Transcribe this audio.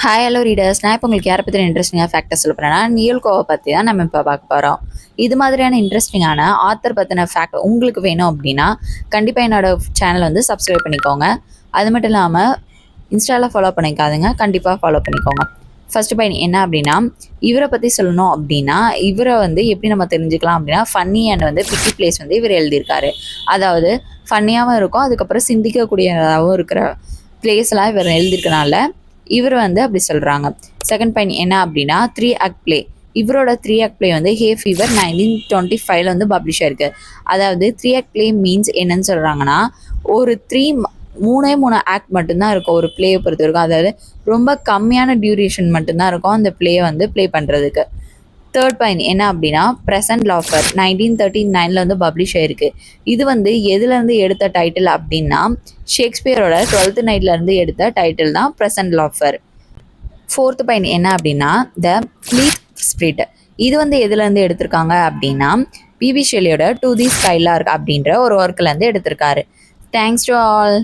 Hi hello readers. நான் இப்போ உங்களுக்கு யாரை பற்றி இன்ட்ரெஸ்டிங்காக ஃபேக்டர் சொல்ல போகிறேன்னா நியூல்கோவை பற்றி தான் நம்ம இப்போ பார்க்க போகிறோம். இது மாதிரியான இன்ட்ரெஸ்டிங்கான ஆத்தர் பற்றின ஃபேக்ட் உங்களுக்கு வேணும் அப்படின்னா கண்டிப்பாக என்னோடய சேனல் வந்து சப்ஸ்கிரைப் பண்ணிக்கோங்க. அது மட்டும் இல்லாமல் இன்ஸ்டாவில் ஃபாலோ பண்ணிக்காதுங்க, கண்டிப்பாக ஃபாலோ பண்ணிக்கோங்க. ஃபர்ஸ்ட் பாயிண்ட் என்ன அப்படின்னா, இவரை பற்றி சொல்லணும் அப்படின்னா இவரை வந்து எப்படி நம்ம தெரிஞ்சுக்கலாம் அப்படின்னா ஃபன்னி அண்ட் வந்து பிக்கி பிளேஸ் வந்து இவர் எழுதியிருக்காரு. அதாவது ஃபன்னியாகவும் இருக்கும், அதுக்கப்புறம் சிந்திக்கக்கூடியதாகவும் இருக்கிற பிளேஸ்லாம் இவர் எழுதியிருக்கனால இவர் வந்து அப்படி சொல்கிறாங்க. செகண்ட் பாயிண்ட் என்ன அப்படின்னா 3 ஆக்ட் பிளே. இவரோட 3 ஆக்ட் பிளே வந்து ஹே ஃபீவர் 1925 வந்து பப்ளிஷ் ஆயிருக்கு. அதாவது 3 ஆக்ட் பிளே மீன்ஸ் என்னன்னு சொல்கிறாங்கன்னா, ஒரு மூணே ஆக்ட் மட்டும்தான் இருக்கும் ஒரு பிளேயை பொறுத்த வரைக்கும். அதாவது ரொம்ப கம்மியான டியூரேஷன் மட்டும்தான் இருக்கும் அந்த பிளேயை வந்து ப்ளே பண்ணுறதுக்கு. தேர்ட் பாயிண்ட் என்ன அப்படின்னா ப்ரெசன்ட் லாஃபர் 1939 வந்து பப்ளிஷ் ஆயிருக்கு. இது வந்து எதுலேருந்து எடுத்த டைட்டில் அப்படின்னா ஷேக்ஸ்பியரோட 12th நைட்லேருந்து எடுத்த டைட்டில் தான் ப்ரெசன்ட் லாஃபர். ஃபோர்த் பாயிண்ட் என்ன அப்படின்னா த ஃப்ளீட் ஸ்பிரிட். இது வந்து எதுலேருந்து எடுத்திருக்காங்க அப்படின்னா பிவி ஷெல்லியோட டு தி ஸ்கைலார்க் அப்படின்ற ஒரு ஒர்க்லேருந்து எடுத்திருக்காரு. Thanks to all.